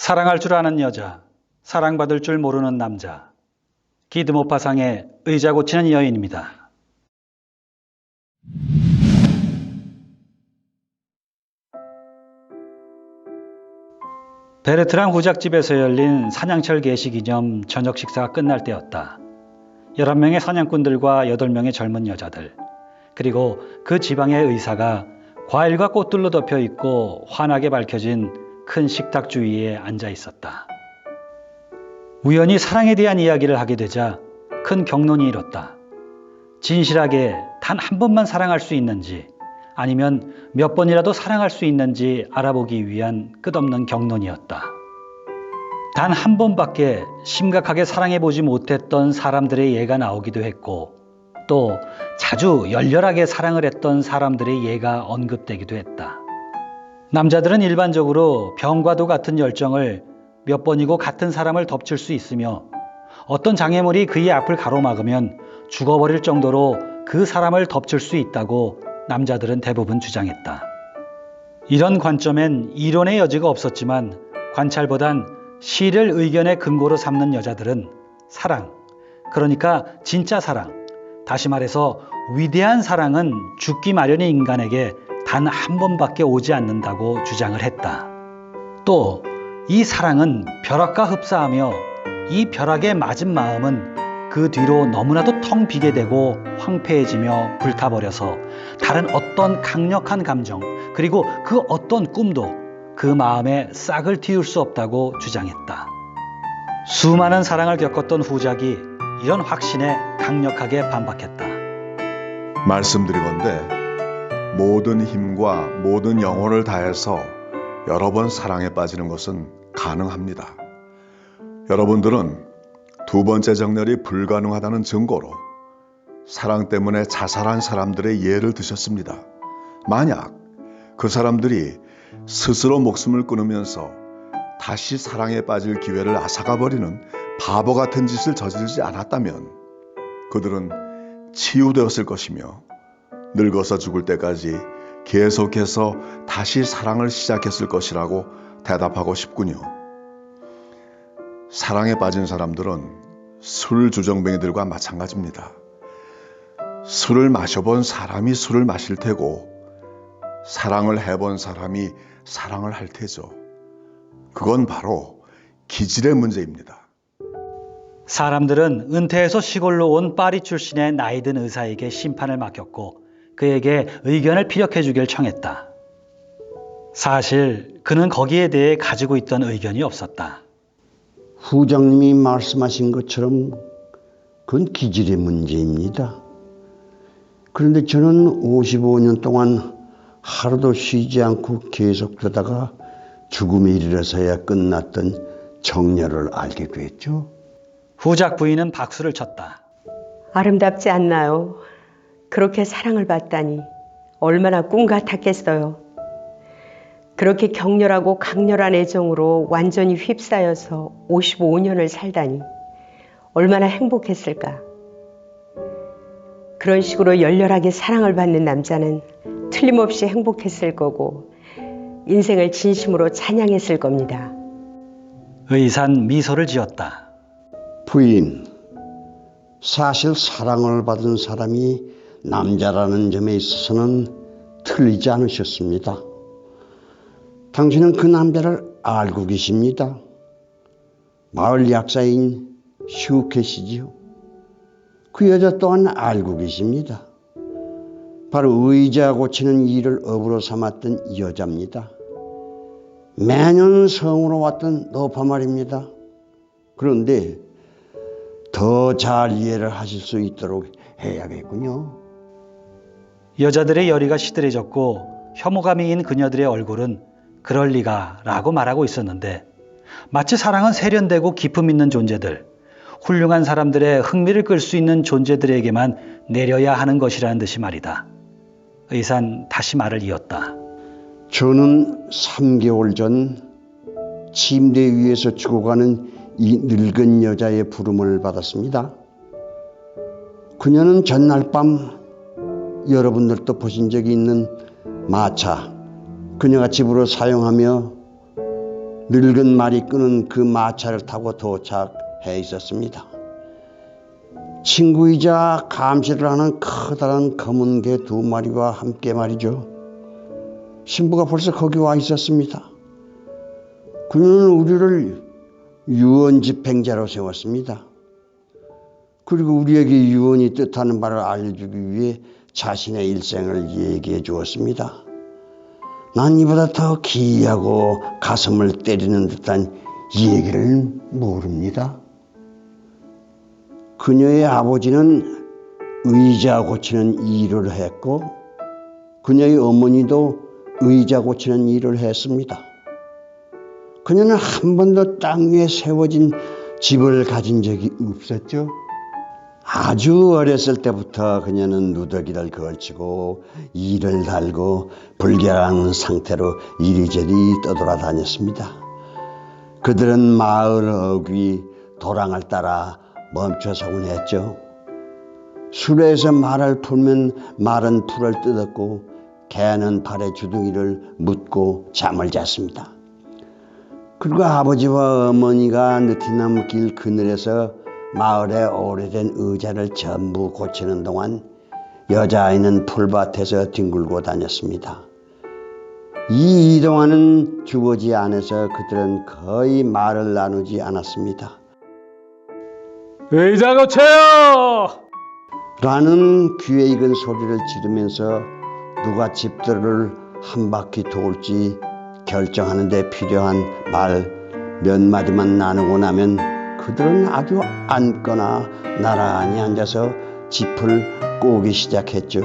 사랑할 줄 아는 여자, 사랑받을 줄 모르는 남자. 기드모파상의 의자 고치는 여인입니다. 베르트랑 후작집에서 열린 사냥철 개시 기념 저녁 식사가 끝날 때였다. 11명의 사냥꾼들과 8명의 젊은 여자들, 그리고 그 지방의 의사가 과일과 꽃들로 덮여 있고 환하게 밝혀진 큰 식탁 주위에 앉아 있었다. 우연히 사랑에 대한 이야기를 하게 되자 큰 경론이 일었다. 진실하게 단 한 번만 사랑할 수 있는지, 아니면 몇 번이라도 사랑할 수 있는지 알아보기 위한 끝없는 경론이었다. 단 한 번밖에 심각하게 사랑해보지 못했던 사람들의 예가 나오기도 했고, 또 자주 열렬하게 사랑을 했던 사람들의 예가 언급되기도 했다. 남자들은 일반적으로 병과도 같은 열정을 몇 번이고 같은 사람을 덮칠 수 있으며, 어떤 장애물이 그의 앞을 가로막으면 죽어버릴 정도로 그 사람을 덮칠 수 있다고 남자들은 대부분 주장했다. 이런 관점엔 이론의 여지가 없었지만 관찰보단 시를 의견의 근거로 삼는 여자들은 사랑, 그러니까 진짜 사랑, 다시 말해서 위대한 사랑은 죽기 마련인 인간에게 단 한 번밖에 오지 않는다고 주장을 했다. 또 이 사랑은 벼락과 흡사하며 이 벼락에 맞은 마음은 그 뒤로 너무나도 텅 비게 되고 황폐해지며 불타버려서 다른 어떤 강력한 감정, 그리고 그 어떤 꿈도 그 마음에 싹을 틔울 수 없다고 주장했다. 수많은 사랑을 겪었던 후작이 이런 확신에 강력하게 반박했다. 말씀드리건대 모든 힘과 모든 영혼을 다해서 여러 번 사랑에 빠지는 것은 가능합니다. 여러분들은 두 번째 정렬이 불가능하다는 증거로 사랑 때문에 자살한 사람들의 예를 드셨습니다. 만약 그 사람들이 스스로 목숨을 끊으면서 다시 사랑에 빠질 기회를 앗아가버리는 바보 같은 짓을 저지르지 않았다면 그들은 치유되었을 것이며 늙어서 죽을 때까지 계속해서 다시 사랑을 시작했을 것이라고 대답하고 싶군요. 사랑에 빠진 사람들은 술 주정뱅이들과 마찬가지입니다. 술을 마셔본 사람이 술을 마실 테고 사랑을 해본 사람이 사랑을 할 테죠. 그건 바로 기질의 문제입니다. 사람들은 은퇴해서 시골로 온 파리 출신의 나이든 의사에게 심판을 맡겼고 그에게 의견을 피력해 주길 청했다. 사실 그는 거기에 대해 가지고 있던 의견이 없었다. 후장님이 말씀하신 것처럼 그건 기질의 문제입니다. 그런데 저는 55년 동안 하루도 쉬지 않고 계속되다가 죽음에 이르러서야 끝났던 정렬을 알게 됐죠. 후작 부인은 박수를 쳤다. 아름답지 않나요? 그렇게 사랑을 받다니 얼마나 꿈 같았겠어요. 그렇게 격렬하고 강렬한 애정으로 완전히 휩싸여서 55년을 살다니 얼마나 행복했을까. 그런 식으로 열렬하게 사랑을 받는 남자는 틀림없이 행복했을 거고 인생을 진심으로 찬양했을 겁니다. 의사는 미소를 지었다. 부인, 사실 사랑을 받은 사람이 남자라는 점에 있어서는 틀리지 않으셨습니다. 당신은 그 남자를 알고 계십니다. 마을 약사인 슈케시지요. 그 여자 또한 알고 계십니다. 바로 의자 고치는 일을 업으로 삼았던 이 여자입니다. 매년 성으로 왔던 너파 말입니다. 그런데 더 잘 이해를 하실 수 있도록 해야겠군요. 여자들의 열의가 시들해졌고 혐오감이인 그녀들의 얼굴은 그럴 리가 라고 말하고 있었는데, 마치 사랑은 세련되고 기품 있는 존재들, 훌륭한 사람들의 흥미를 끌 수 있는 존재들에게만 내려야 하는 것이라는 듯이 말이다. 의사는 다시 말을 이었다. 저는 3개월 전 침대 위에서 죽어가는 이 늙은 여자의 부름을 받았습니다. 그녀는 전날 밤 여러분들도 보신 적이 있는 마차, 그녀가 집으로 사용하며 늙은 말이 끄는 그 마차를 타고 도착해 있었습니다. 친구이자 감시를 하는 커다란 검은 개 2마리와 함께 말이죠. 신부가 벌써 거기 와 있었습니다. 그녀는 우리를 유언집행자로 세웠습니다. 그리고 우리에게 유언이 뜻하는 바를 알려주기 위해 자신의 일생을 얘기해 주었습니다. 난 이보다 더 기이하고 가슴을 때리는 듯한 얘기를 모릅니다. 그녀의 아버지는 의자 고치는 일을 했고 그녀의 어머니도 의자 고치는 일을 했습니다. 그녀는 한 번도 땅 위에 세워진 집을 가진 적이 없었죠. 아주 어렸을 때부터 그녀는 누더기를 걸치고 이를 달고 불결한 상태로 이리저리 떠돌아다녔습니다. 그들은 마을 어귀 도랑을 따라 멈춰서곤 했죠. 수레에서 말을 풀면 말은 풀을 뜯었고 개는 발에 주둥이를 묻고 잠을 잤습니다. 그리고 아버지와 어머니가 느티나무 길 그늘에서 마을의 오래된 의자를 전부 고치는 동안 여자아이는 풀밭에서 뒹굴고 다녔습니다. 이 이동하는 주거지 안에서 그들은 거의 말을 나누지 않았습니다. 의자 고쳐요! 라는 귀에 익은 소리를 지르면서 누가 집들을 한 바퀴 돌지 결정하는 데 필요한 말 몇 마디만 나누고 나면 그들은 아주 앉거나 나란히 앉아서 짚을 꼬기 시작했죠.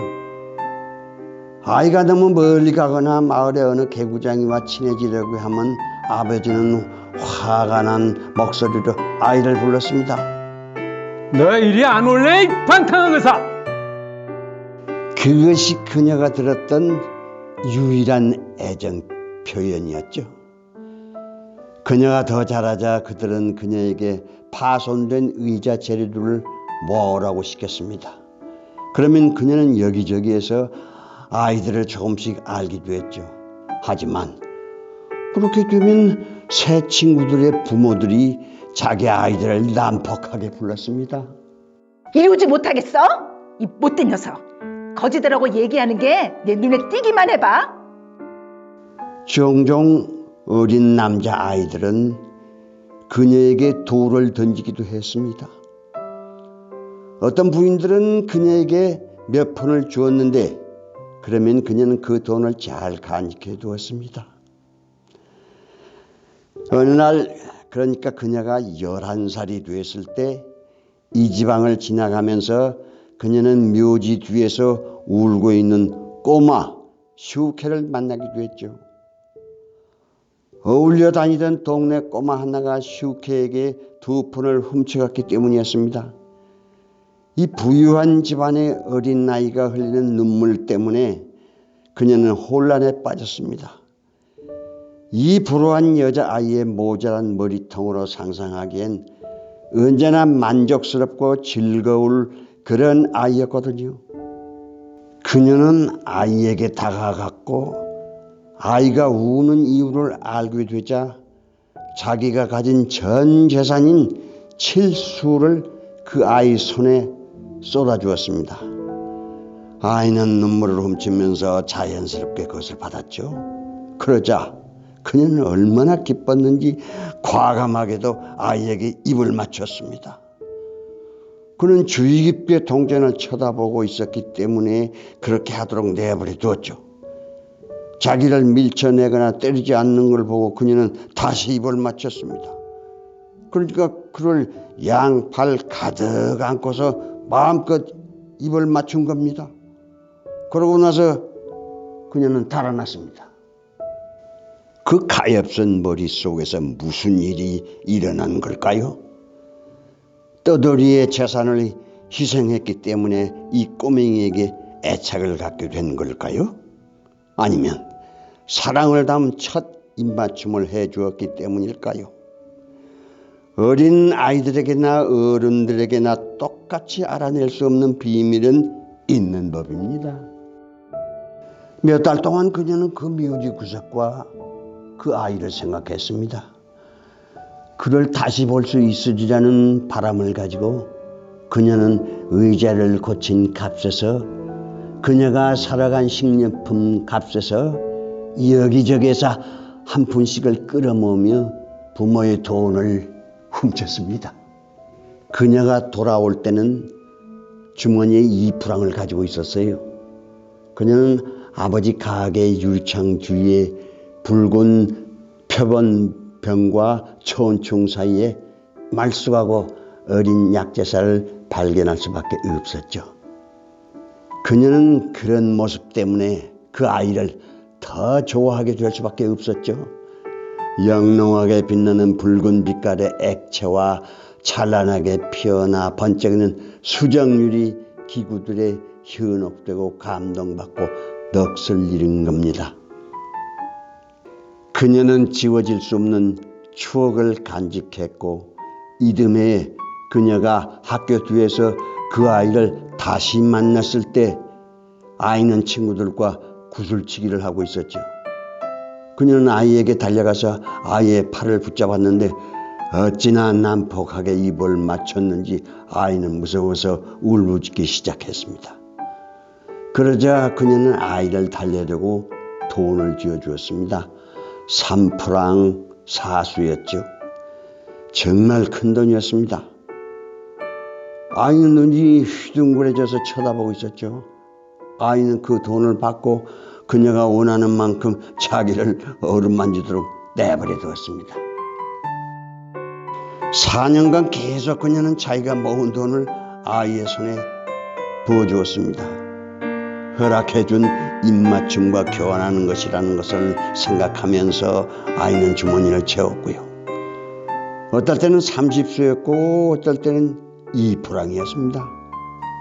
아이가 너무 멀리 가거나 마을의 어느 개구장이와 친해지려고 하면 아버지는 화가 난 목소리로 아이를 불렀습니다. 너 이리 안 올래? 이 방탕한 의사! 그것이 그녀가 들었던 유일한 애정 표현이었죠. 그녀가 더 자라자 그들은 그녀에게 파손된 의자 재료들을 모으라고 시켰습니다. 그러면 그녀는 여기저기에서 아이들을 조금씩 알기도 했죠. 하지만 그렇게 되면 새 친구들의 부모들이 자기 아이들을 난폭하게 불렀습니다. 이리 오지 못하겠어? 이 못된 녀석. 거지들하고 얘기하는 게 내 눈에 띄기만 해봐. 종종 어린 남자 아이들은 그녀에게 돌을 던지기도 했습니다. 어떤 부인들은 그녀에게 몇 푼을 주었는데 그러면 그녀는 그 돈을 잘 간직해 두었습니다. 어느 날 그러니까 그녀가 11살이 되었을 때 이 지방을 지나가면서 그녀는 묘지 뒤에서 울고 있는 꼬마 슈케를 만나기도 했죠. 어울려 다니던 동네 꼬마 하나가 슈케에게 2푼을 훔쳐갔기 때문이었습니다. 이 부유한 집안의 어린 아이가 흘리는 눈물 때문에 그녀는 혼란에 빠졌습니다. 이 불우한 여자아이의 모자란 머리통으로 상상하기엔 언제나 만족스럽고 즐거울 그런 아이였거든요. 그녀는 아이에게 다가갔고 아이가 우는 이유를 알게 되자 자기가 가진 전 재산인 7수를 그 아이 손에 쏟아주었습니다. 아이는 눈물을 훔치면서 자연스럽게 그것을 받았죠. 그러자 그녀는 얼마나 기뻤는지 과감하게도 아이에게 입을 맞췄습니다. 그는 주의 깊게 동전을 쳐다보고 있었기 때문에 그렇게 하도록 내버려 두었죠. 자기를 밀쳐내거나 때리지 않는 걸 보고 그녀는 다시 입을 맞췄습니다. 그러니까 그를 양팔 가득 안고서 마음껏 입을 맞춘 겁니다. 그러고 나서 그녀는 달아났습니다. 그 가엾은 머릿속에서 무슨 일이 일어난 걸까요? 떠돌이의 재산을 희생했기 때문에 이 꼬맹이에게 애착을 갖게 된 걸까요? 아니면 사랑을 담은 첫 입맞춤을 해주었기 때문일까요? 어린 아이들에게나 어른들에게나 똑같이 알아낼 수 없는 비밀은 있는 법입니다. 몇 달 동안 그녀는 그 묘지 구석과 그 아이를 생각했습니다. 그를 다시 볼 수 있으리라는 바람을 가지고 그녀는 의자를 고친 값에서 그녀가 살아간 식료품 값에서 여기저기에서 한 푼씩을 끌어모으며 부모의 돈을 훔쳤습니다. 그녀가 돌아올 때는 주머니에 2프랑을 가지고 있었어요. 그녀는 아버지 가게 유리창 주위에 붉은 표본병과 초원충 사이에 말쑥하고 어린 약재살을 발견할 수밖에 없었죠. 그녀는 그런 모습 때문에 그 아이를 더 좋아하게 될 수밖에 없었죠. 영롱하게 빛나는 붉은 빛깔의 액체와 찬란하게 피어나 번쩍이는 수정유리 기구들에 현혹되고 감동받고 넋을 잃은 겁니다. 그녀는 지워질 수 없는 추억을 간직했고 이듬해 그녀가 학교 뒤에서 그 아이를 다시 만났을 때 아이는 친구들과 구슬치기를 하고 있었죠. 그녀는 아이에게 달려가서 아이의 팔을 붙잡았는데 어찌나 난폭하게 입을 맞췄는지 아이는 무서워서 울부짖기 시작했습니다. 그러자 그녀는 아이를 달래려고 돈을 쥐어주었습니다. 3프랑 4수였죠. 정말 큰 돈이었습니다. 아이는 눈이 휘둥그레져서 쳐다보고 있었죠. 아이는 그 돈을 받고 그녀가 원하는 만큼 자기를 어루만지도록 내버려 두었습니다. 4년간 계속 그녀는 자기가 모은 돈을 아이의 손에 부어주었습니다. 허락해준 입맞춤과 교환하는 것이라는 것을 생각하면서 아이는 주머니를 채웠고요. 어떨 때는 30수였고 어떨 때는 2프랑이었습니다.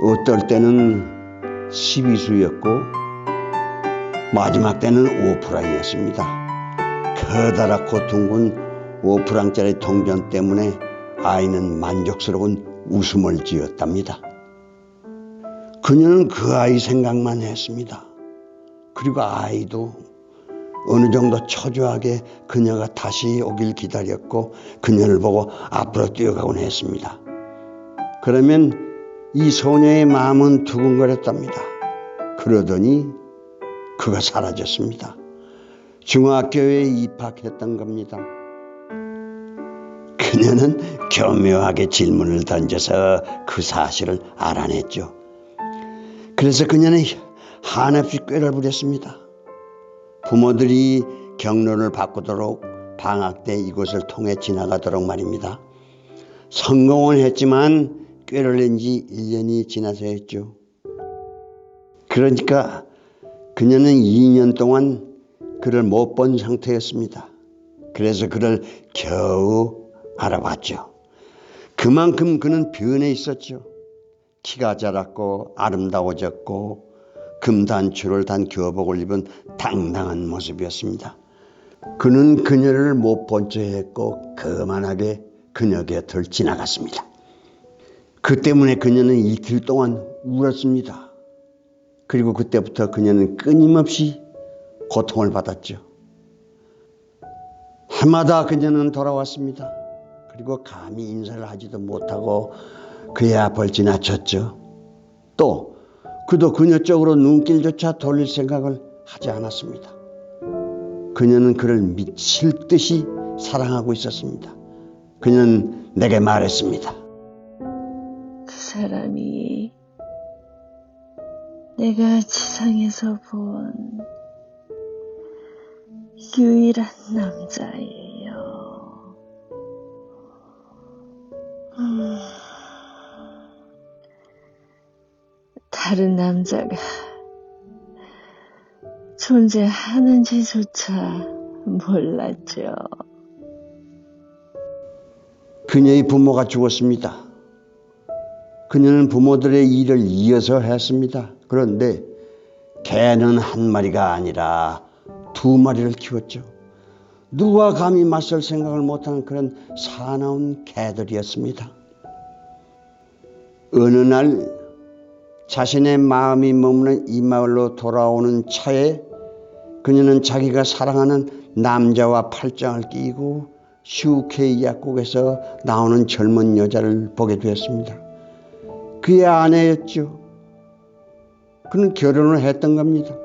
어떨 때는 12수였고 마지막 때는 5프랑이었습니다. 커다랗고 둥근 5프랑짜리 동전 때문에 아이는 만족스러운 웃음을 지었답니다. 그녀는 그 아이 생각만 했습니다. 그리고 아이도 어느 정도 초조하게 그녀가 다시 오길 기다렸고 그녀를 보고 앞으로 뛰어가곤 했습니다. 그러면 이 소녀의 마음은 두근거렸답니다. 그러더니 그가 사라졌습니다. 중학교에 입학했던 겁니다. 그녀는 교묘하게 질문을 던져서 그 사실을 알아냈죠. 그래서 그녀는 한없이 꾀를 부렸습니다. 부모들이 경로를 바꾸도록 방학 때 이곳을 통해 지나가도록 말입니다. 성공은 했지만 꾀를 낸 지 1년이 지나서였죠. 그러니까 그녀는 2년 동안 그를 못 본 상태였습니다. 그래서 그를 겨우 알아봤죠. 그만큼 그는 변해 있었죠. 키가 자랐고 아름다워졌고 금단추를 단 교복을 입은 당당한 모습이었습니다. 그는 그녀를 못 본 채 했고 거만하게 그녀 곁을 지나갔습니다. 그 때문에 그녀는 이틀 동안 울었습니다. 그리고 그때부터 그녀는 끊임없이 고통을 받았죠. 해마다 그녀는 돌아왔습니다. 그리고 감히 인사를 하지도 못하고 그의 앞을 지나쳤죠. 또 그도 그녀 쪽으로 눈길조차 돌릴 생각을 하지 않았습니다. 그녀는 그를 미칠 듯이 사랑하고 있었습니다. 그녀는 내게 말했습니다. 그 사람이 내가 지상에서 본 유일한 남자예요. 다른 남자가 존재하는지조차 몰랐죠. 그녀의 부모가 죽었습니다. 그녀는 부모들의 일을 이어서 했습니다. 그런데 개는 한 마리가 아니라 2마리를 키웠죠. 누가 감히 맞설 생각을 못하는 그런 사나운 개들이었습니다. 어느 날 자신의 마음이 머무는 이 마을로 돌아오는 차에 그녀는 자기가 사랑하는 남자와 팔짱을 끼고 슈케이 약국에서 나오는 젊은 여자를 보게 되었습니다. 그의 아내였죠. 그는 결혼을 했던 겁니다.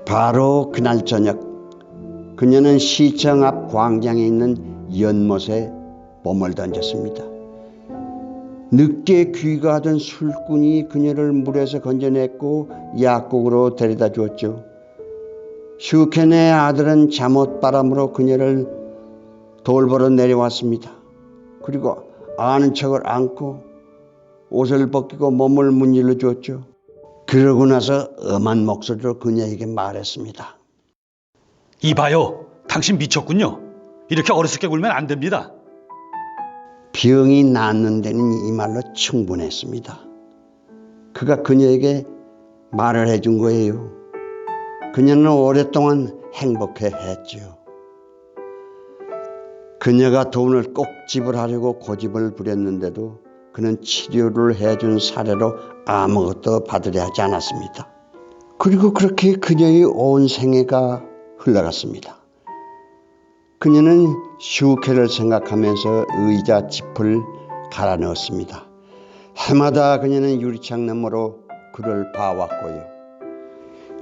바로 그날 저녁 그녀는 시청 앞 광장에 있는 연못에 몸을 던졌습니다. 늦게 귀가하던 술꾼이 그녀를 물에서 건져냈고 약국으로 데려다 주었죠. 슈켄의 아들은 잠옷바람으로 그녀를 돌보러 내려왔습니다. 그리고 아는 척을 안고 옷을 벗기고 몸을 문질러 주었죠. 그러고 나서 엄한 목소리로 그녀에게 말했습니다. 이봐요, 당신 미쳤군요. 이렇게 어리석게 굴면 안 됩니다. 병이 낫는 데는 이 말로 충분했습니다. 그가 그녀에게 말을 해준 거예요. 그녀는 오랫동안 행복해했죠. 그녀가 돈을 꼭 지불하려고 고집을 부렸는데도 그는 치료를 해준 사례로 아무것도 받으려 하지 않았습니다. 그리고 그렇게 그녀의 온 생애가 흘러갔습니다. 그녀는 슈케를 생각하면서 의자 짚을 갈아 넣었습니다. 해마다 그녀는 유리창 너머로 그를 봐왔고요.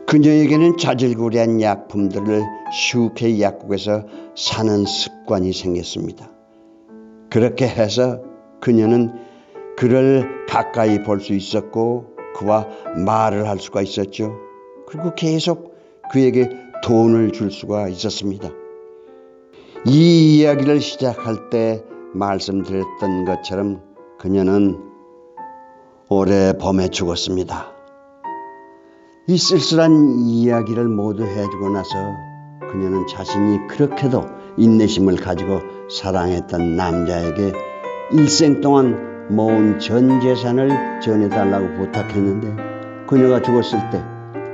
그녀에게는 자질구레한 약품들을 슈케 약국에서 사는 습관이 생겼습니다. 그렇게 해서 그녀는 그를 가까이 볼 수 있었고 그와 말을 할 수가 있었죠. 그리고 계속 그에게 돈을 줄 수가 있었습니다. 이 이야기를 시작할 때 말씀드렸던 것처럼 그녀는 올해 봄에 죽었습니다. 이 쓸쓸한 이야기를 모두 해주고 나서 그녀는 자신이 그렇게도 인내심을 가지고 사랑했던 남자에게 일생 동안 모은 전 재산을 전해달라고 부탁했는데 그녀가 죽었을 때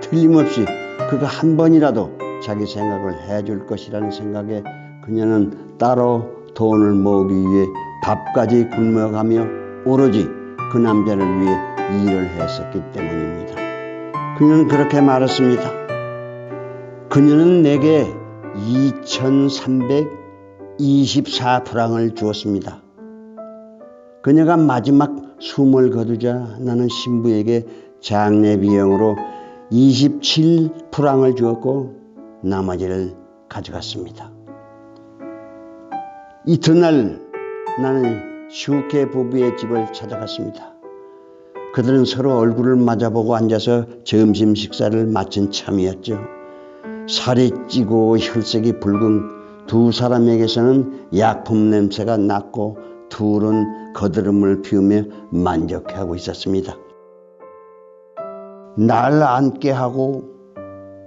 틀림없이 그가 한 번이라도 자기 생각을 해줄 것이라는 생각에 그녀는 따로 돈을 모으기 위해 밥까지 굶어가며 오로지 그 남자를 위해 일을 했었기 때문입니다. 그녀는 그렇게 말했습니다. 그녀는 내게 2,324프랑을 주었습니다. 그녀가 마지막 숨을 거두자 나는 신부에게 장례 비용으로 27프랑을 주었고 나머지를 가져갔습니다. 이튿날 나는 슈케 부부의 집을 찾아갔습니다. 그들은 서로 얼굴을 맞아보고 앉아서 점심 식사를 마친 참이었죠. 살이 찌고 혈색이 붉은 두 사람에게서는 약품 냄새가 났고 둘은 거드름을 피우며 만족해하고 있었습니다. 날 앉게 하고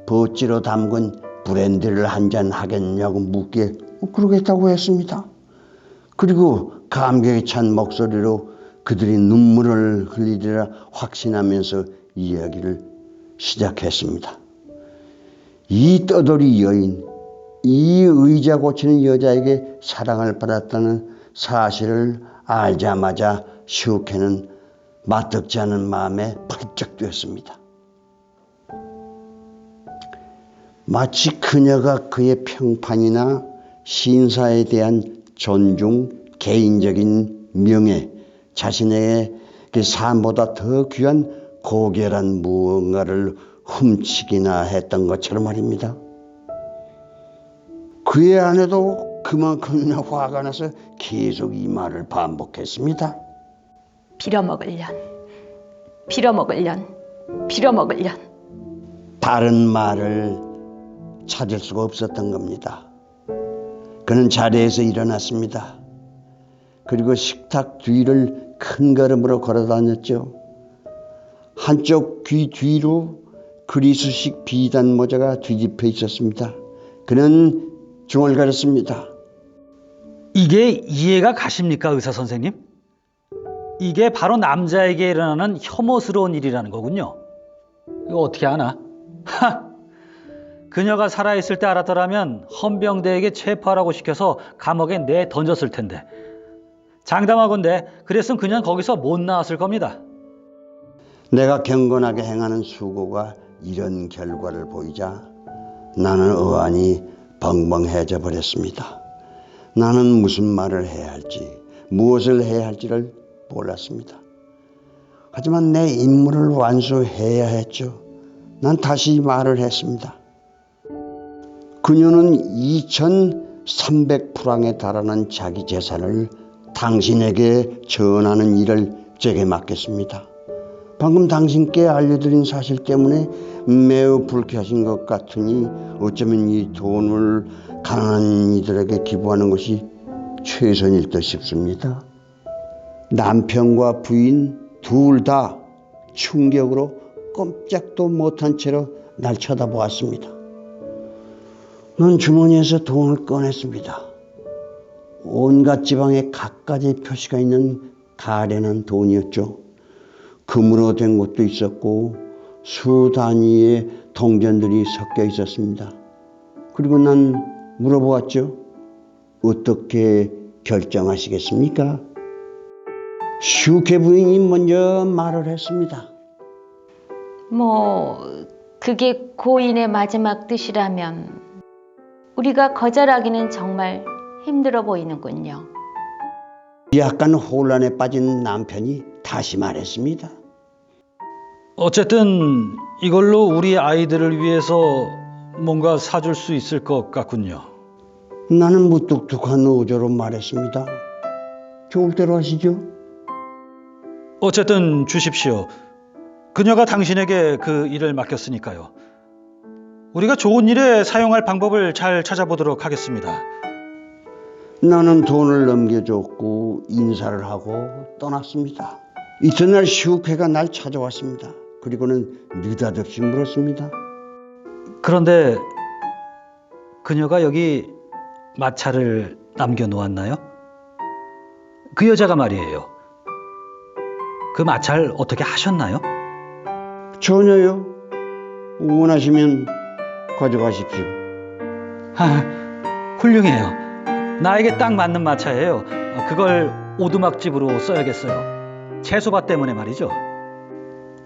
버찌로 담근 브랜디를 한잔 하겠냐고 묻기에 그러겠다고 했습니다. 그리고 감격에 찬 목소리로 그들이 눈물을 흘리리라 확신하면서 이야기를 시작했습니다. 이 떠돌이 여인, 이 의자 고치는 여자에게 사랑을 받았다는 사실을 알자마자 슈케는 마뜩지 않은 마음에 펄쩍 뛰었습니다. 마치 그녀가 그의 평판이나 신사에 대한 존중, 개인적인 명예, 자신의 삶보다 더 귀한 고결한 무언가를 훔치기나 했던 것처럼 말입니다. 그의 아내도 그만큼이나 화가 나서 계속 이 말을 반복했습니다. 빌어먹을 년, 빌어먹을 년, 빌어먹을 년. 다른 말을 찾을 수가 없었던 겁니다. 그는 자리에서 일어났습니다. 그리고 식탁 뒤를 큰 걸음으로 걸어 다녔죠. 한쪽 귀 뒤로 그리스식 비단 모자가 뒤집혀 있었습니다. 그는 중얼거렸습니다. 이게 이해가 가십니까, 의사 선생님? 이게 바로 남자에게 일어나는 혐오스러운 일이라는 거군요. 이거 어떻게 아나? 그녀가 살아있을 때 알았더라면 헌병대에게 체포하라고 시켜서 감옥에 내던졌을 텐데. 장담하건대 그랬으면 그냥 거기서 못 나왔을 겁니다. 내가 경건하게 행하는 수고가 이런 결과를 보이자 나는 어안이 벙벙해져 버렸습니다. 나는 무슨 말을 해야 할지, 무엇을 해야 할지를 몰랐습니다. 하지만 내 임무를 완수해야 했죠. 난 다시 말을 했습니다. 그녀는 2,300프랑에 달하는 자기 재산을 당신에게 전하는 일을 제게 맡겼습니다. 방금 당신께 알려드린 사실 때문에 매우 불쾌하신 것 같으니 어쩌면 이 돈을 가난한 이들에게 기부하는 것이 최선일 듯 싶습니다. 남편과 부인 둘 다 충격으로 꼼짝도 못한 채로 날 쳐다보았습니다. 난 주머니에서 돈을 꺼냈습니다. 온갖 지방에 갖가지 표시가 있는 가련한 돈이었죠. 금으로 된 것도 있었고 수 단위의 동전들이 섞여 있었습니다. 그리고 난 물어보았죠. 어떻게 결정하시겠습니까? 슈케 부인이 먼저 말을 했습니다. 그게 고인의 마지막 뜻이라면 우리가 거절하기는 정말 힘들어 보이는군요. 약간 혼란에 빠진 남편이 다시 말했습니다. 어쨌든 이걸로 우리 아이들을 위해서 뭔가 사줄 수 있을 것 같군요. 나는 무뚝뚝한 어조로 말했습니다. 좋을 대로 하시죠. 어쨌든 주십시오. 그녀가 당신에게 그 일을 맡겼으니까요. 우리가 좋은 일에 사용할 방법을 잘 찾아보도록 하겠습니다. 나는 돈을 넘겨줬고 인사를 하고 떠났습니다. 이튿날 슈케가 날 찾아왔습니다. 그리고는 느닷없이 물었습니다. 그런데 그녀가 여기 마차를 남겨놓았나요? 그 여자가 말이에요. 그 마차를 어떻게 하셨나요? 전혀요. 원하시면 가져가십시오. 훌륭해요. 나에게 딱 맞는 마차예요. 그걸 오두막집으로 써야겠어요. 채소밭 때문에 말이죠.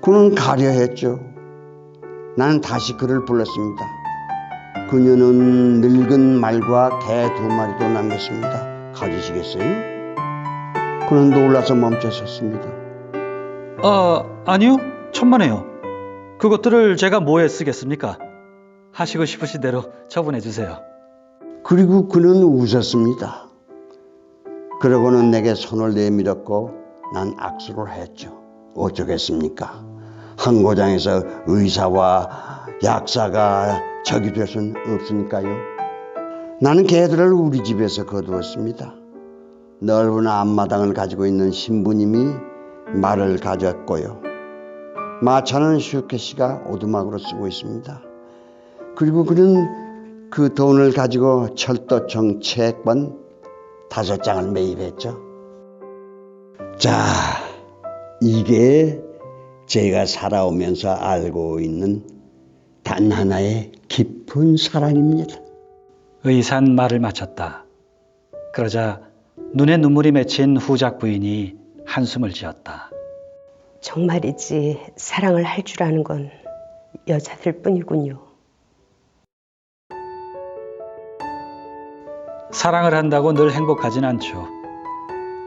그는 가려 했죠. 나는 다시 그를 불렀습니다. 그녀는 늙은 말과 개 2마리도 남겼습니다. 가지시겠어요? 그는 놀라서 멈춰섰습니다. 아니요. 천만에요. 그것들을 제가 뭐에 쓰겠습니까? 하시고 싶으신 대로 처분해 주세요. 그리고 그는 웃었습니다. 그러고는 내게 손을 내밀었고 난 악수를 했죠. 어쩌겠습니까? 한 고장에서 의사와 약사가 적이 될 수는 없으니까요. 나는 개들을 우리 집에서 거두었습니다. 넓은 앞마당을 가지고 있는 신부님이 말을 가졌고요. 마차는 슈케 씨가 오두막으로 쓰고 있습니다. 그리고 그는 그 돈을 가지고 철도청 채권 5장을 매입했죠. 자, 이게 제가 살아오면서 알고 있는 단 하나의 깊은 사랑입니다. 의사는 말을 마쳤다. 그러자 눈에 눈물이 맺힌 후작 부인이 한숨을 지었다. 정말이지 사랑을 할 줄 아는 건 여자들 뿐이군요. 사랑을 한다고 늘 행복하진 않죠.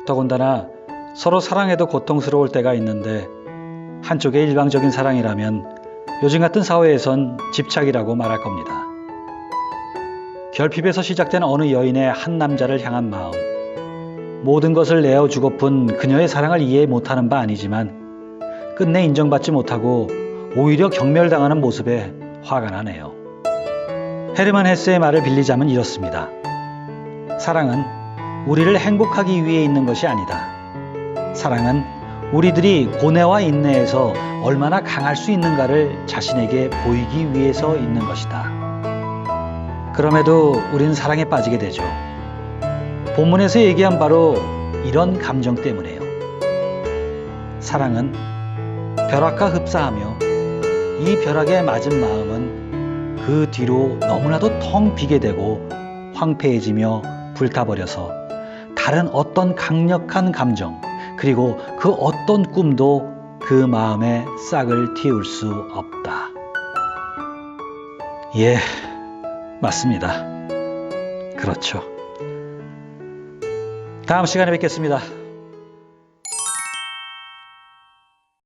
더군다나 서로 사랑해도 고통스러울 때가 있는데 한쪽의 일방적인 사랑이라면 요즘 같은 사회에선 집착이라고 말할 겁니다. 결핍에서 시작된 어느 여인의 한 남자를 향한 마음, 모든 것을 내어주고픈 그녀의 사랑을 이해 못하는 바 아니지만 끝내 인정받지 못하고 오히려 경멸당하는 모습에 화가 나네요. 헤르만 헤세의 말을 빌리자면 이렇습니다. 사랑은 우리를 행복하기 위해 있는 것이 아니다. 사랑은 우리들이 고뇌와 인내에서 얼마나 강할 수 있는가를 자신에게 보이기 위해서 있는 것이다. 그럼에도 우리는 사랑에 빠지게 되죠. 본문에서 얘기한 바로 이런 감정 때문에요. 사랑은 벼락과 흡사하며 이 벼락에 맞은 마음은 그 뒤로 너무나도 텅 비게 되고 황폐해지며 불타버려서 다른 어떤 강력한 감정 그리고 그 어떤 꿈도 그 마음에 싹을 틔울 수 없다. 예, 맞습니다. 그렇죠. 다음 시간에 뵙겠습니다.